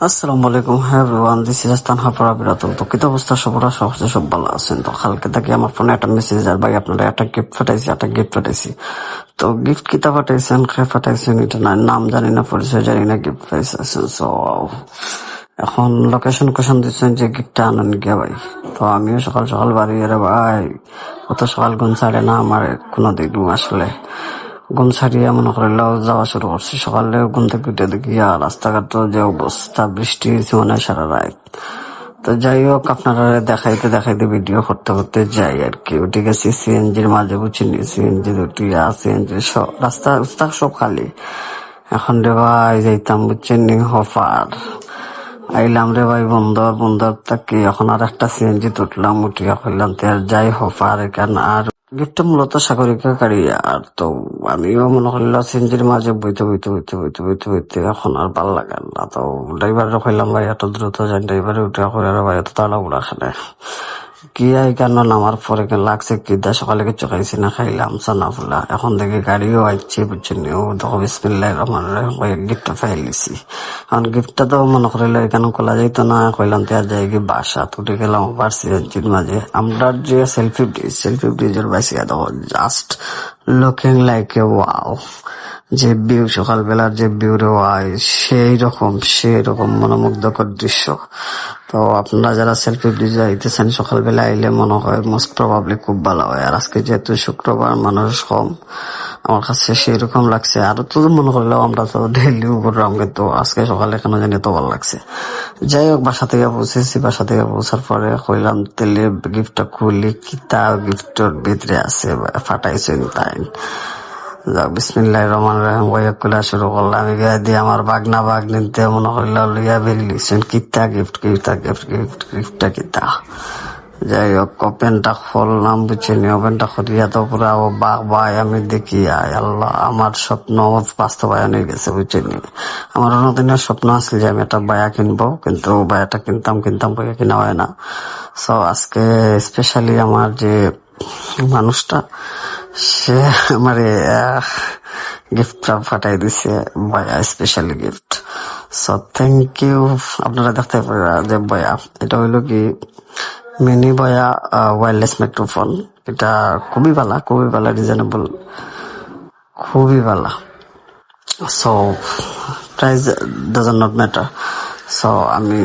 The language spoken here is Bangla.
আসসালামু আলাইকুম এভরিওয়ান, দিস ইজ তানহা বিরাতুল। তো কিতা অবস্থা সবার, সহজে সব ভালো আছেন? তো কালকে থেকে আমার ফোনে একটা মেসেজ আর ভাই আপনারা একটা গিফট পাঠাইছি। তো গিফট কিতা পাঠাইছেন, খেয়ে পাঠাইছেন এটা না, নাম জানি না, পরিচয় জানি না, গিফট পাঠাইছেন। সো এখন লোকেশন কোশন দিচ্ছেন যে গিফটটা আনেন গিয়া ভাই। তো আমিও সকাল সকাল বাড়ি এর ভাই, অত সকাল গুণ ছাড়ে না আমার কোনো দিন আসলে। ঘুম ছাড়িয়ে মনে করলেও যাওয়া শুরু করছি। সকালে ঘুম থেকে উঠে দেখি আর রাস্তাঘাট যে অবস্থা, বৃষ্টি হয়েছে মানে সারা রাত। তো যাই হোক, আপনারা দেখাইতে দেখাইতে ভিডিও করতে করতে যাই আর কি। উঠে গেছি সিএনজির মাঝে, বুঝিনি সিএনজি দুটি সিএনজি সব রাস্তা সব খালি। এখন রে ভাই যাইতাম বুঝছেন হফার, আইলাম রে ভাই বন্ধ থাকি। এখন আর একটা সিএনজি তুটলাম, উঠিয়া করলাম তেল যাই হফার এখানে। আর গিফটটা মূলত সাগরিকা গাড়ি। আর তো আমিও মনে করলাম সিএনজির মাঝে বইতে এখন আর ভাল লাগে না। তো ড্রাইভারে কইলাম ভাই এত দ্রুত যাই, ড্রাইভারে উঠে করে ভাই এত তাড়াহুড়া খানে কি আই কেন নামার পরে লাগছে কি দা, সকালে কিছু খাইছি না, খাইলাম সানা ফুলা। এখন দেখি গাড়িও আইছে বুঝছেন, ও দেখো বিসমিল্লাহির রহমানির রহিম কয়ে গিফটটা ফাইলিছি। এখন গিফটটা তো মনে করিল এখানে খোলা যাইতো না, কইলাম তো আর যাই কি বাসা তুটে গেলাম আবার সিএনজির মাঝে। আমরা যে সেলফি ব্রিজের বাইসে দেখো, just looking like a wow. যে ভিউ, সকালবেলার যে ভিউ রে ওয়াই, সেই রকম মনোমুগ্ধকর দৃশ্য। তো আপনারা যারা সেলফি ব্রিজে আইতেছেন সকালবেলা আইলে মনে হয় মোস্ট প্রবাবলি খুব ভালো হয়। আর আজকে যেহেতু শুক্রবার, মানুষ কম, আমার কাছে সেই রকম লাগছে। আরো তো মনে করলেও আমরা তো ডেইলি ঘুরলাম, কিন্তু আজকে সকালে কেন জানি তো ভালো লাগছে। যাই হোক, বাসা থেকে পৌঁছার পরে কইলাম তেলে গিফটটা খুলি, কিতা গিফটের ভিতরে আছে ফাটাইছেন তাই। বিসমিল্লাহির রহমানির রহিম কইয়া খোলা শুরু করলাম। আমি গায়ে দিয়ে আমার বাগনিতে মনে করল লইয়া বেরিয়েছেন কিতা গিফটটা কিতা। যাই হোক, ওপেনটা খুললাম বুঝছেন, ওপেনটা করিয়া তো পুরা ও ভাই আমি দেখি আল্লাহ, আমার স্বপ্ন বাস্তবায়ন হয়ে গেছে বুঝছেন। আমার অন্যদিনের স্বপ্ন আসলে যে আমি একটা বায়া কিনবো, কিন্তু বায়াটা কিনতাম বইয়া কিনা হয় না। সো আজকে স্পেশালি আমার যে মানুষটা, সে আমারে গিফটটা ফাটাই দিছে, বয়া specially gift. So thank you. আপনারা দেখতে পারেন যে বয়া, এটা হইলো কি মিনি বয়া ওয়্যারলেস মাইক্রোফোন। এটা খুবই ভালো রিজনেবল, খুবই ভালো। So price does not matter. So আমি